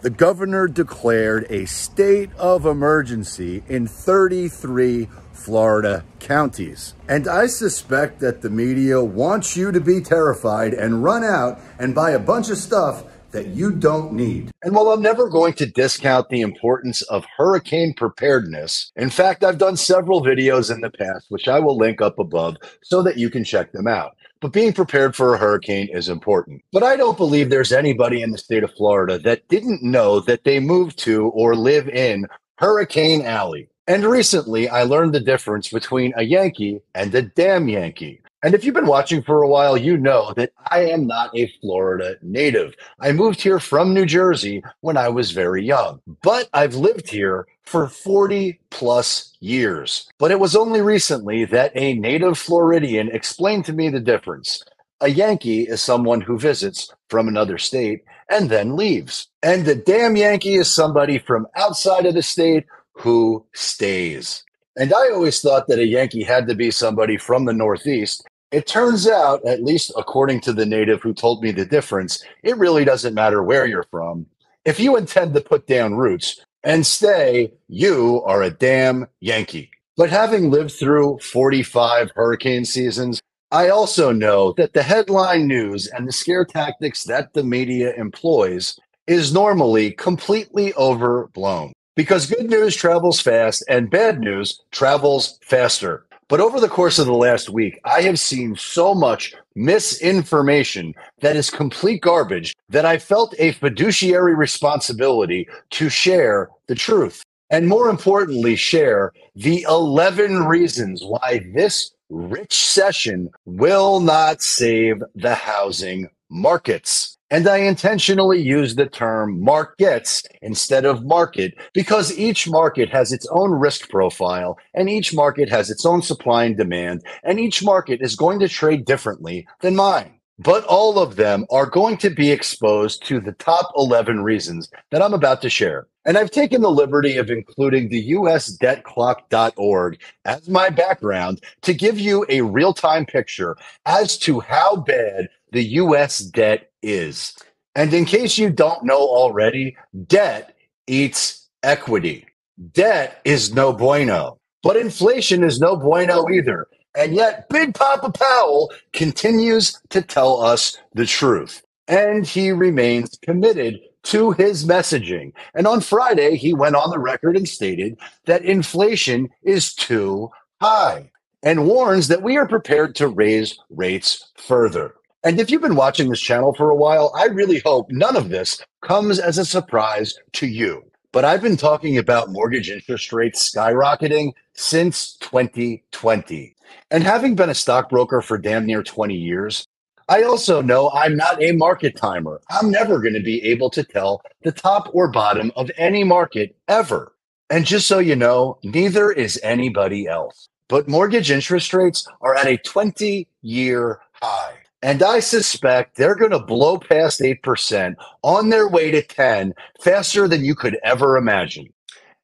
the governor declared a state of emergency in 33 Florida counties. And I suspect that the media wants you to be terrified and run out and buy a bunch of stuff that you don't need. And while I'm never going to discount the importance of hurricane preparedness, in fact, I've done several videos in the past, which I will link up above so that you can check them out. But being prepared for a hurricane is important. But I don't believe there's anybody in the state of Florida that didn't know that they moved to or live in Hurricane Alley. And recently, I learned the difference between a Yankee and a damn Yankee. And if you've been watching for a while, you know that I am not a Florida native. I moved here from New Jersey when I was very young, but I've lived here for 40 plus years. But it was only recently that a native Floridian explained to me the difference. A Yankee is someone who visits from another state and then leaves. And a damn Yankee is somebody from outside of the state who stays. And I always thought that a Yankee had to be somebody from the Northeast. It turns out, at least according to the native who told me the difference, it really doesn't matter where you're from. If you intend to put down roots and stay, you are a damn Yankee. But having lived through 45 hurricane seasons, I also know that the headline news and the scare tactics that the media employs is normally completely overblown. Because good news travels fast and bad news travels faster. But over the course of the last week, I have seen so much misinformation that is complete garbage that I felt a fiduciary responsibility to share the truth. And more importantly, share the 11 reasons why this recession will not save the housing markets. And I intentionally use the term markets instead of market because each market has its own risk profile and each market has its own supply and demand, and each market is going to trade differently than mine. But all of them are going to be exposed to the top 11 reasons that I'm about to share. And I've taken the liberty of including the USDebtClock.org as my background to give you a real-time picture as to how bad the U.S. debt is. And in case you don't know already, debt eats equity. Debt is no bueno, but inflation is no bueno either. And yet Big Papa Powell continues to tell us the truth. And he remains committed to his messaging. And on Friday, he went on the record and stated that inflation is too high and warns that we are prepared to raise rates further. And if you've been watching this channel for a while, I really hope none of this comes as a surprise to you. But I've been talking about mortgage interest rates skyrocketing since 2020. And having been a stockbroker for damn near 20 years, I also know I'm not a market timer. I'm never going to be able to tell the top or bottom of any market ever. And just so you know, neither is anybody else. But mortgage interest rates are at a 20-year high. And I suspect they're going to blow past 8% on their way to 10 faster than you could ever imagine.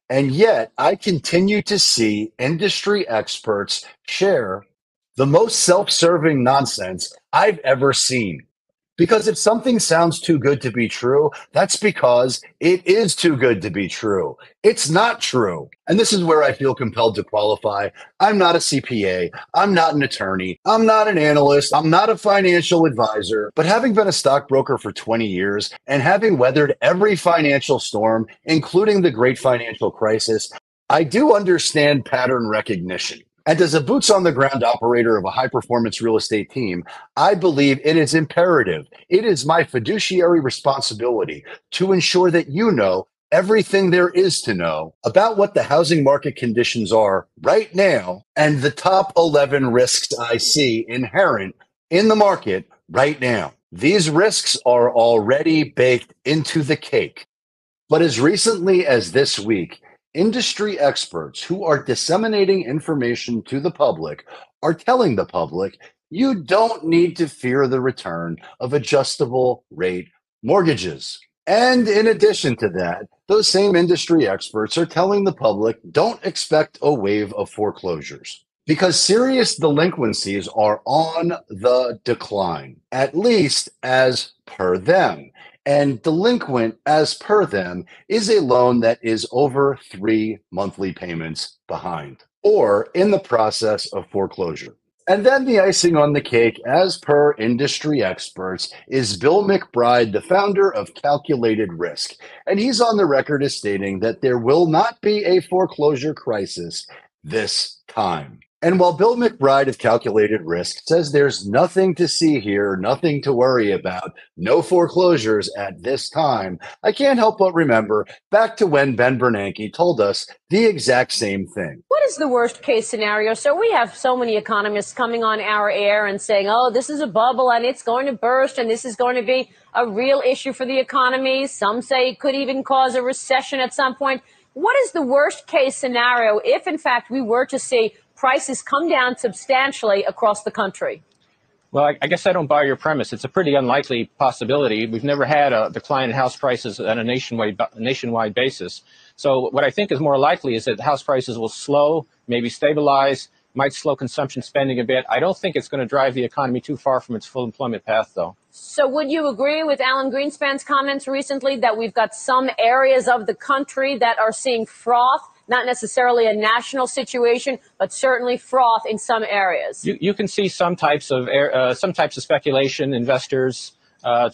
And yet I continue to see industry experts share the most self-serving nonsense I've ever seen. Because if something sounds too good to be true, that's because it is too good to be true. It's not true. And this is where I feel compelled to qualify. I'm not a CPA. I'm not an attorney. I'm not an analyst. I'm not a financial advisor. But having been a stockbroker for 20 years and having weathered every financial storm, including the great financial crisis, I do understand pattern recognition. And as a boots-on-the-ground operator of a high-performance real estate team, I believe it is imperative. It is my fiduciary responsibility to ensure that you know everything there is to know about what the housing market conditions are right now and the top 11 risks I see inherent in the market right now. These risks are already baked into the cake. But as recently as this week, industry experts who are disseminating information to the public are telling the public, you don't need to fear the return of adjustable rate mortgages. And in addition to that, those same industry experts are telling the public, don't expect a wave of foreclosures because serious delinquencies are on the decline, at least as per them. And delinquent, as per them, is a loan that is over 3 monthly payments behind or in the process of foreclosure. And then the icing on the cake, as per industry experts, is Bill McBride, the founder of Calculated Risk. And he's on the record as stating that there will not be a foreclosure crisis this time. And while Bill McBride of Calculated Risk says there's nothing to see here, nothing to worry about, no foreclosures at this time, I can't help but remember back to when Ben Bernanke told us the exact same thing. What is the worst case scenario? So we have so many economists coming on our air and saying, oh, this is a bubble and it's going to burst and this is going to be a real issue for the economy. Some say it could even cause a recession at some point. What is the worst case scenario if, in fact, we were to see prices come down substantially across the country? Well, I guess I don't buy your premise. It's a pretty unlikely possibility. We've never had a decline in house prices on a nationwide basis. So what I think is more likely is that house prices will slow, maybe stabilize, might slow consumption spending a bit. I don't think it's going to drive the economy too far from its full employment path, though. So would you agree with Alan Greenspan's comments recently that we've got some areas of the country that are seeing froth? Not necessarily a national situation, but certainly froth in some areas. You can see some types of speculation, investors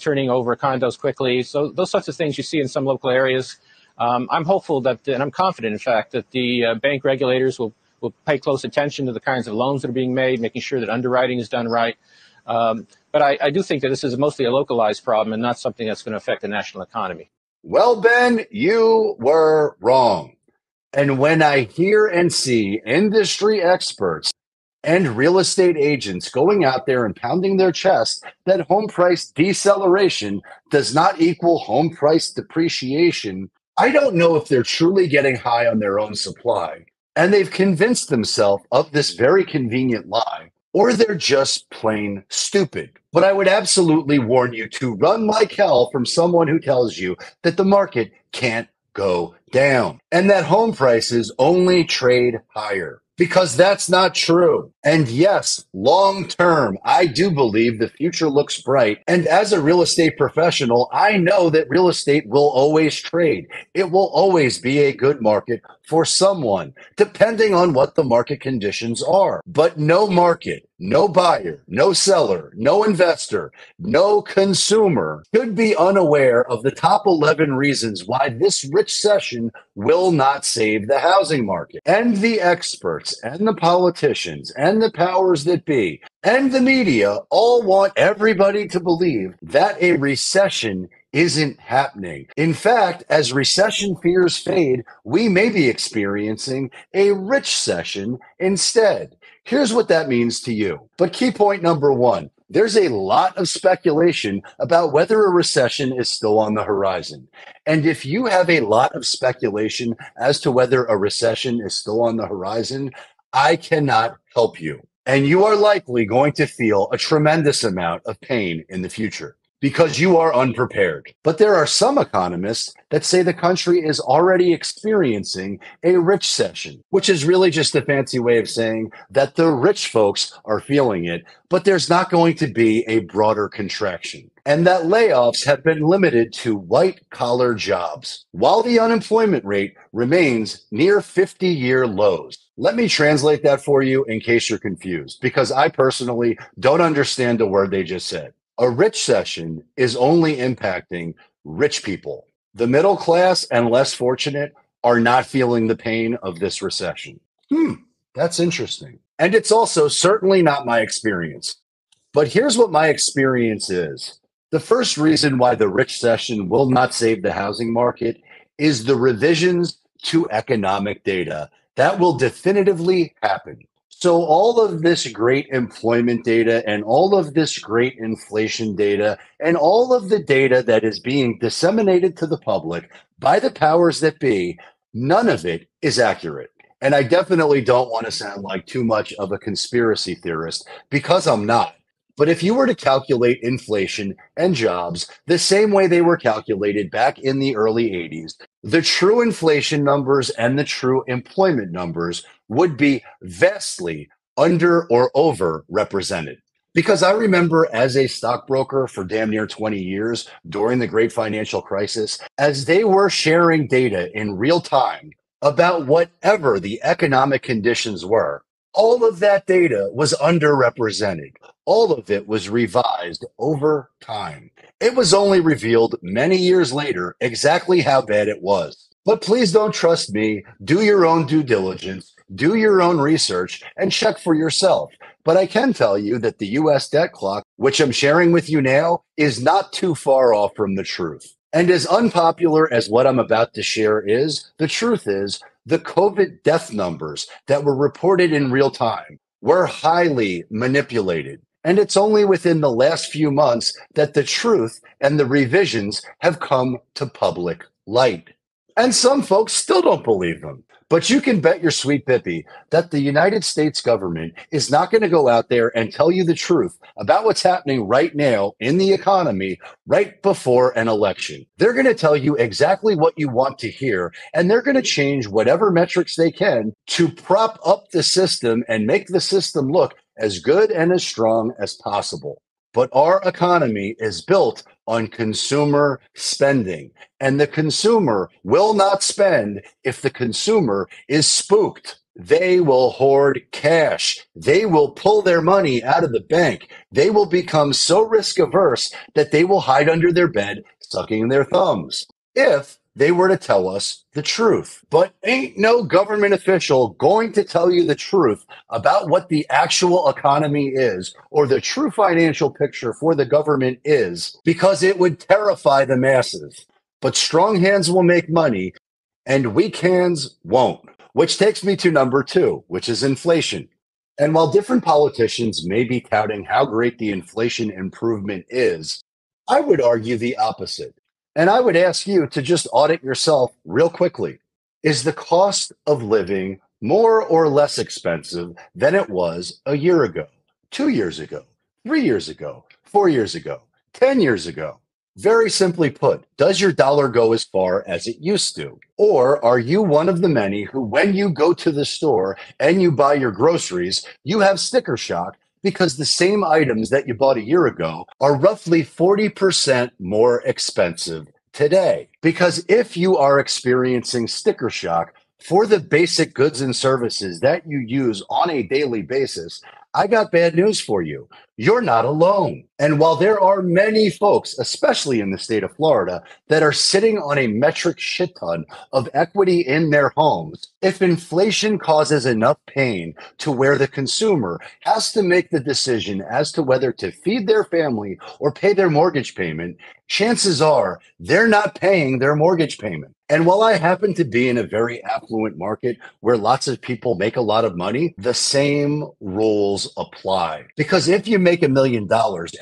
turning over condos quickly. So those sorts of things you see in some local areas. I'm hopeful that, and I'm confident, in fact, that the bank regulators will pay close attention to the kinds of loans that are being made, making sure that underwriting is done right. But I do think that this is mostly a localized problem and not something that's going to affect the national economy. Well, Ben, you were wrong. And when I hear and see industry experts and real estate agents going out there and pounding their chest that home price deceleration does not equal home price depreciation, I don't know if they're truly getting high on their own supply and they've convinced themselves of this very convenient lie, or they're just plain stupid. But I would absolutely warn you to run like hell from someone who tells you that the market can't go down and that home prices only trade higher, because that's not true. And yes, long term, I do believe the future looks bright. And as a real estate professional, I know that real estate will always trade. It will always be a good market for someone, depending on what the market conditions are. But no market, no buyer, no seller, no investor, no consumer should be unaware of the top 11 reasons why this recession will not save the housing market. And the experts and the politicians and the powers that be and the media all want everybody to believe that a recession isn't happening. In fact, as recession fears fade, we may be experiencing a recession instead. Here's what that means to you. But key point number one, there's a lot of speculation about whether a recession is still on the horizon. And if you have a lot of speculation as to whether a recession is still on the horizon, I cannot help you. And you are likely going to feel a tremendous amount of pain in the future, because you are unprepared. But there are some economists that say the country is already experiencing a recession, which is really just a fancy way of saying that the rich folks are feeling it, but there's not going to be a broader contraction. And that layoffs have been limited to white-collar jobs, while the unemployment rate remains near 50-year lows. Let me translate that for you in case you're confused, because I personally don't understand a word they just said. A recession is only impacting rich people. The middle class and less fortunate are not feeling the pain of this recession. That's interesting. And it's also certainly not my experience. But here's what my experience is. The first reason why the recession will not save the housing market is the revisions to economic data that will definitively happen. So all of this great employment data and all of this great inflation data and all of the data that is being disseminated to the public by the powers that be, none of it is accurate. And I definitely don't want to sound like too much of a conspiracy theorist, because I'm not. But if you were to calculate inflation and jobs the same way they were calculated back in the early 80s, the true inflation numbers and the true employment numbers would be vastly under or over represented. Because I remember as a stockbroker for damn near 20 years during the great financial crisis, as they were sharing data in real time about whatever the economic conditions were, all of that data was underrepresented. All of it was revised over time. It was only revealed many years later exactly how bad it was. But please don't trust me. Do your own due diligence, do your own research, and check for yourself. But I can tell you that the US debt clock, which I'm sharing with you now, is not too far off from the truth. And as unpopular as what I'm about to share is, the truth is the COVID death numbers that were reported in real time were highly manipulated. And it's only within the last few months that the truth and the revisions have come to public light. And some folks still don't believe them. But you can bet your sweet bippy that the United States government is not going to go out there and tell you the truth about what's happening right now in the economy right before an election. They're going to tell you exactly what you want to hear, and they're going to change whatever metrics they can to prop up the system and make the system look as good and as strong as possible. But our economy is built on consumer spending, and the consumer will not spend if the consumer is spooked. They will hoard cash. They will pull their money out of the bank. They will become so risk averse that they will hide under their bed, sucking their thumbs, if they were to tell us the truth. But ain't no government official going to tell you the truth about what the actual economy is or the true financial picture for the government is, because it would terrify the masses. But strong hands will make money and weak hands won't. Which takes me to number 2, which is inflation. And while different politicians may be touting how great the inflation improvement is, I would argue the opposite. And I would ask you to just audit yourself real quickly. Is the cost of living more or less expensive than it was a year ago, 2 years ago, 3 years ago, 4 years ago, 10 years ago? Very simply put, does your dollar go as far as it used to? Or are you one of the many who, when you go to the store and you buy your groceries, you have sticker shock because the same items that you bought a year ago are roughly 40% more expensive today? Because if you are experiencing sticker shock for the basic goods and services that you use on a daily basis, I got bad news for you. You're not alone. And while there are many folks, especially in the state of Florida, that are sitting on a metric shit ton of equity in their homes, if inflation causes enough pain to where the consumer has to make the decision as to whether to feed their family or pay their mortgage payment, chances are they're not paying their mortgage payment. And while I happen to be in a very affluent market where lots of people make a lot of money, the same rules apply. Because if you make $1 million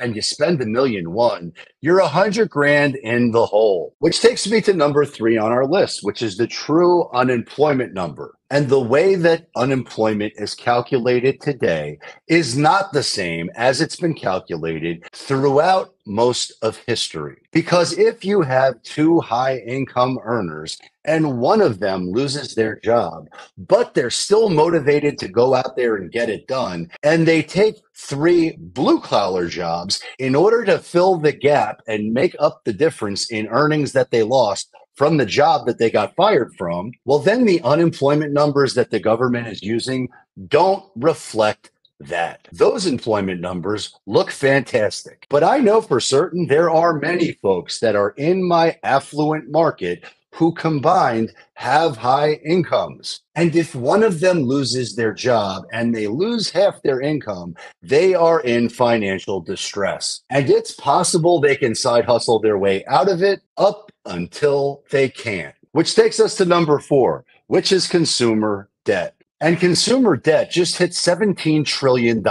and you spend $1.1 million, you're $100,000 in the hole. Which takes me to number 3 on our list, which is the true unemployment number. And the way that unemployment is calculated today is not the same as it's been calculated throughout most of history. Because if you have 2 high income earners and one of them loses their job, but they're still motivated to go out there and get it done, and they take 3 blue collar jobs in order to fill the gap and make up the difference in earnings that they lost from the job that they got fired from, well, then the unemployment numbers that the government is using don't reflect that. Those employment numbers look fantastic. But I know for certain there are many folks that are in my affluent market who combined have high incomes. And if one of them loses their job and they lose half their income, they are in financial distress. And it's possible they can side hustle their way out of it up until they can't. Which takes us to number 4, which is consumer debt. And consumer debt just hit $17 trillion.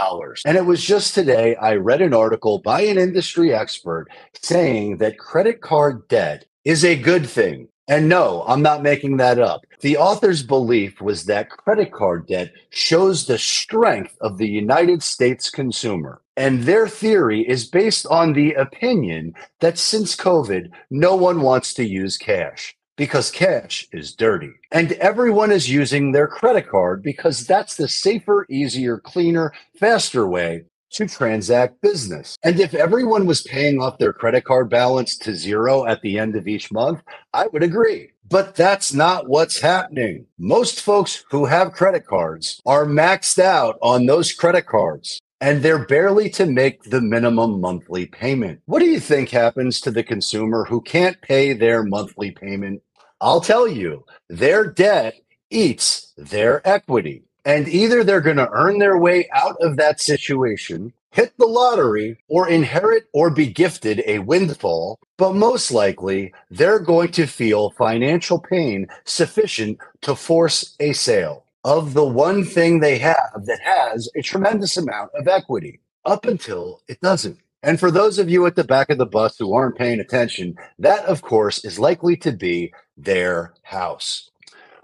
And it was just today I read an article by an industry expert saying that credit card debt is a good thing. And no, I'm not making that up. The author's belief was that credit card debt shows the strength of the United States consumer. And their theory is based on the opinion that since COVID, no one wants to use cash because cash is dirty. And everyone is using their credit card because that's the safer, easier, cleaner, faster way to transact business. And if everyone was paying off their credit card balance to zero at the end of each month, I would agree. But that's not what's happening. Most folks who have credit cards are maxed out on those credit cards, and they're barely to make the minimum monthly payment. What do you think happens to the consumer who can't pay their monthly payment? I'll tell you, their debt eats their equity. And either they're going to earn their way out of that situation, hit the lottery, or inherit or be gifted a windfall, but most likely they're going to feel financial pain sufficient to force a sale of the one thing they have that has a tremendous amount of equity, up until it doesn't. And for those of you at the back of the bus who aren't paying attention, that, of course, is likely to be their house.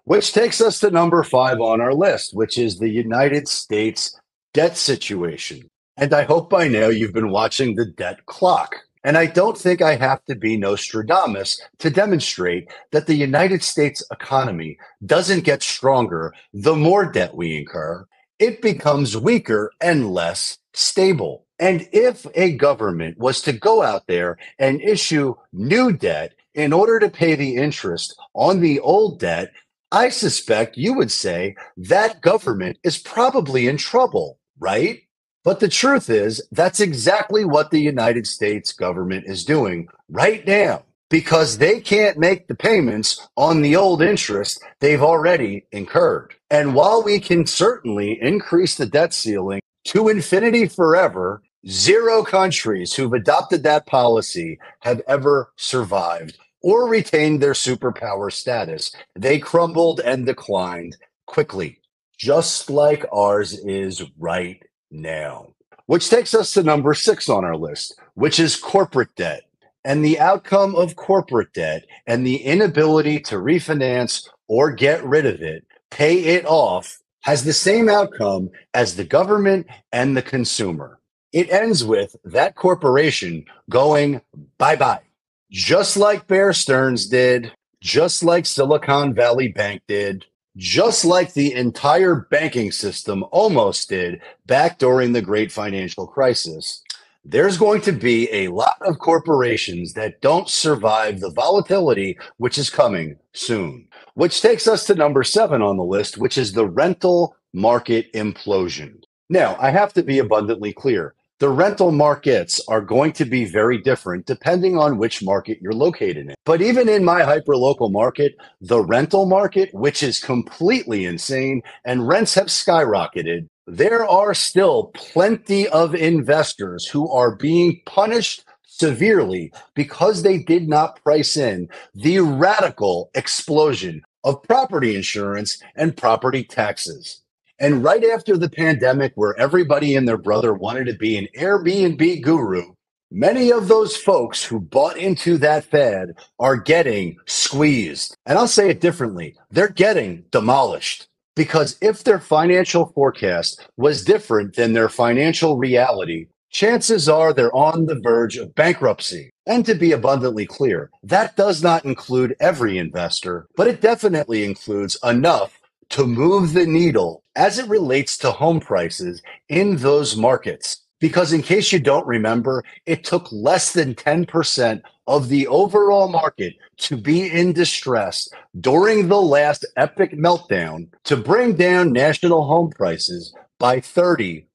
Which takes us to number 5 on our list, which is the United States debt situation. And I hope by now you've been watching the debt clock. And I don't think I have to be Nostradamus to demonstrate that the United States economy doesn't get stronger the more debt we incur. It becomes weaker and less stable. And if a government was to go out there and issue new debt in order to pay the interest on the old debt, I suspect you would say that government is probably in trouble, right? But the truth is, that's exactly what the United States government is doing right now, because they can't make the payments on the old interest they've already incurred. And while we can certainly increase the debt ceiling to infinity forever, 0 countries who've adopted that policy have ever survived or retained their superpower status. They crumbled and declined quickly, just like ours is right now. Which takes us to number 6 on our list, which is corporate debt. And the outcome of corporate debt and the inability to refinance or get rid of it, pay it off, has the same outcome as the government and the consumer. It ends with that corporation going bye-bye. Just like Bear Stearns did, just like Silicon Valley Bank did, just like the entire banking system almost did back during the great financial crisis, there's going to be a lot of corporations that don't survive the volatility which is coming soon. Which takes us to number 7 on the list, which is the rental market implosion. Now, I have to be abundantly clear. The rental markets are going to be very different depending on which market you're located in. But even in my hyperlocal market, the rental market, which is completely insane and rents have skyrocketed, there are still plenty of investors who are being punished severely because they did not price in the radical explosion of property insurance and property taxes. And right after the pandemic, where everybody and their brother wanted to be an Airbnb guru, many of those folks who bought into that fad are getting squeezed. And I'll say it differently. They're getting demolished. Because if their financial forecast was different than their financial reality, chances are they're on the verge of bankruptcy. And to be abundantly clear, that does not include every investor, but it definitely includes enough to move the needle as it relates to home prices in those markets. Because in case you don't remember, it took less than 10% of the overall market to be in distress during the last epic meltdown to bring down national home prices by 30%.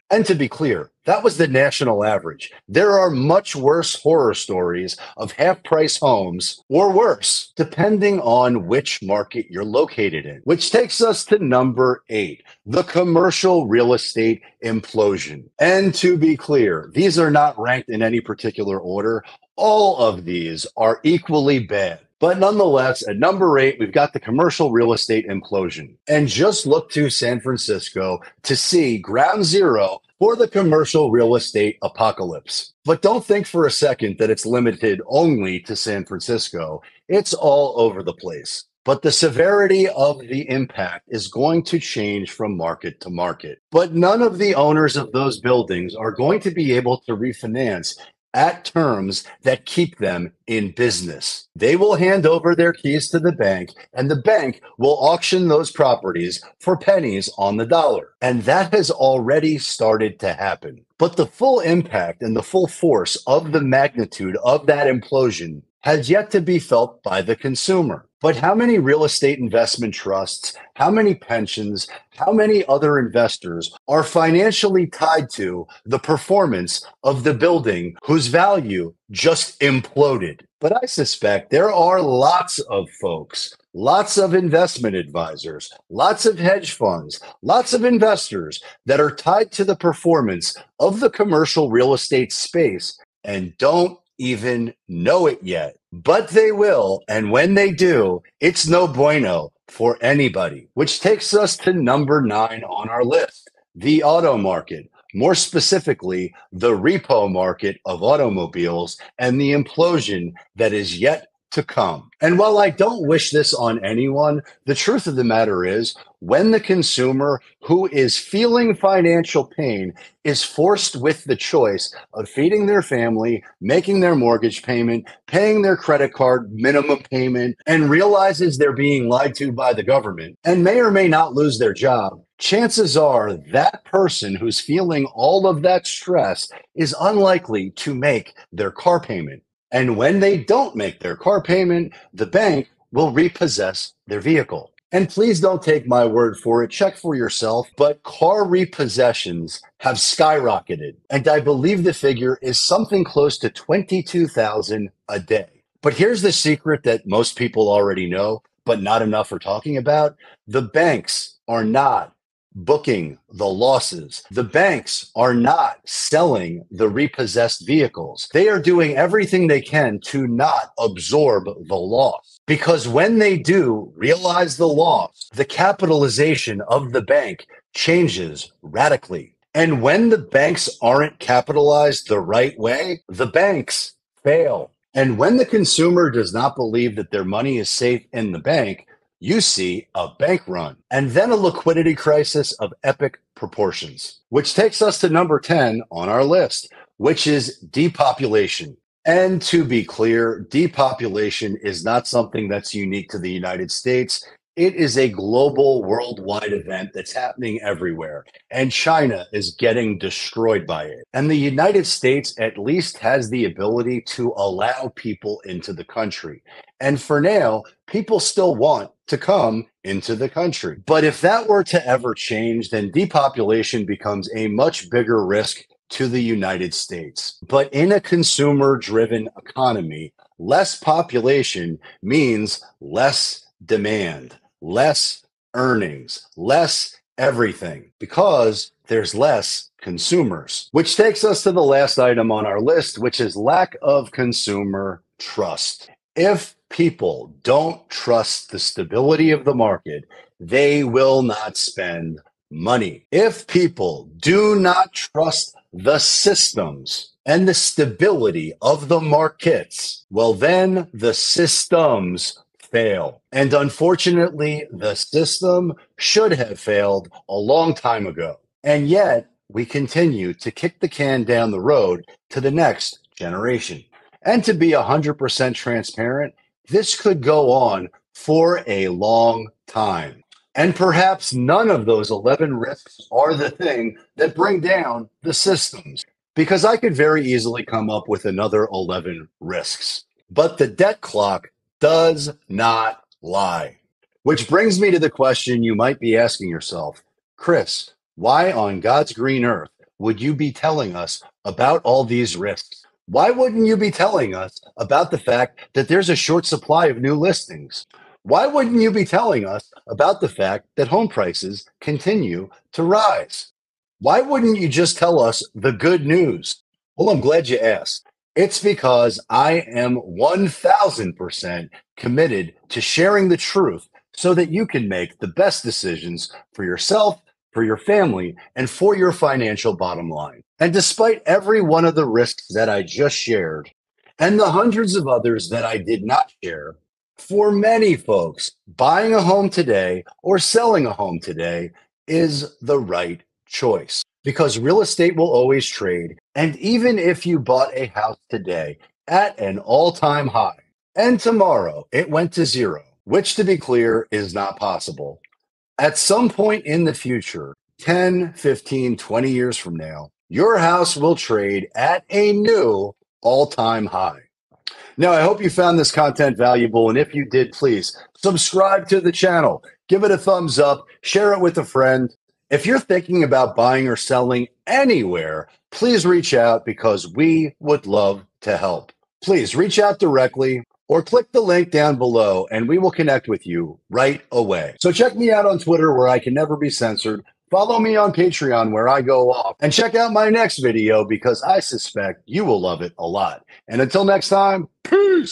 And to be clear, that was the national average. There are much worse horror stories of half-price homes, or worse, depending on which market you're located in. Which takes us to number 8, the commercial real estate implosion. And to be clear, these are not ranked in any particular order. All of these are equally bad. But nonetheless, at number 8, we've got the commercial real estate implosion. And just look to San Francisco to see ground zero for the commercial real estate apocalypse. But don't think for a second that it's limited only to San Francisco. It's all over the place. But the severity of the impact is going to change from market to market. But none of the owners of those buildings are going to be able to refinance at terms that keep them in business. They will hand over their keys to the bank, and the bank will auction those properties for pennies on the dollar. And that has already started to happen. But the full impact and the full force of the magnitude of that implosion has yet to be felt by the consumer. But how many real estate investment trusts, how many pensions, how many other investors are financially tied to the performance of the building whose value just imploded? But I suspect there are lots of folks, lots of investment advisors, lots of hedge funds, lots of investors that are tied to the performance of the commercial real estate space and don't even know it yet, but they will. And when they do, it's no bueno for anybody, which takes us to number 9 on our list, the auto market. More specifically, the repo market of automobiles and the implosion that is yet to come. And while I don't wish this on anyone, the truth of the matter is, when the consumer who is feeling financial pain is forced with the choice of feeding their family, making their mortgage payment, paying their credit card minimum payment, and realizes they're being lied to by the government and may or may not lose their job, chances are that person who's feeling all of that stress is unlikely to make their car payment. And when they don't make their car payment, the bank will repossess their vehicle. And please don't take my word for it, check for yourself, but car repossessions have skyrocketed. And I believe the figure is something close to 22,000 a day. But here's the secret that most people already know, but not enough are talking about. The banks are not booking the losses. The banks are not selling the repossessed vehicles. They are doing everything they can to not absorb the loss. Because when they do realize the loss, the capitalization of the bank changes radically. And when the banks aren't capitalized the right way, the banks fail. And when the consumer does not believe that their money is safe in the bank, you see a bank run and then a liquidity crisis of epic proportions, which takes us to number 10 on our list, which is depopulation. And to be clear, depopulation is not something that's unique to the United States. It is a global, worldwide event that's happening everywhere, and China is getting destroyed by it. And the United States at least has the ability to allow people into the country. And for now, people still want to come into the country. But if that were to ever change, then depopulation becomes a much bigger risk to the United States. But in a consumer-driven economy, less population means less demand, less earnings, less everything, because there's less consumers. Which takes us to the last item on our list, which is lack of consumer trust. If people don't trust the stability of the market, they will not spend money. If people do not trust the systems and the stability of the markets, well, then the systems fail. And unfortunately, the system should have failed a long time ago. And yet, we continue to kick the can down the road to the next generation. And to be 100% transparent, this could go on for a long time. And perhaps none of those 11 risks are the thing that bring down the systems, because I could very easily come up with another 11 risks. But the debt clock does not lie. Which brings me to the question you might be asking yourself, Chris, why on God's green earth would you be telling us about all these risks? Why wouldn't you be telling us about the fact that there's a short supply of new listings? Why wouldn't you be telling us about the fact that home prices continue to rise? Why wouldn't you just tell us the good news? Well, I'm glad you asked. It's because I am 1000% committed to sharing the truth so that you can make the best decisions for yourself, for your family, and for your financial bottom line. And despite every one of the risks that I just shared, and the hundreds of others that I did not share, for many folks, buying a home today or selling a home today is the right choice, because real estate will always trade And even if you bought a house today at an all-time high, and tomorrow it went to zero, which to be clear is not possible, at some point in the future, 10, 15, 20 years from now, your house will trade at a new all-time high. Now, I hope you found this content valuable, and if you did, please subscribe to the channel, give it a thumbs up, share it with a friend. If you're thinking about buying or selling anywhere, please reach out because we would love to help. Please reach out directly or click the link down below and we will connect with you right away. So check me out on Twitter where I can never be censored. Follow me on Patreon where I go off, and check out my next video because I suspect you will love it a lot. And until next time, peace.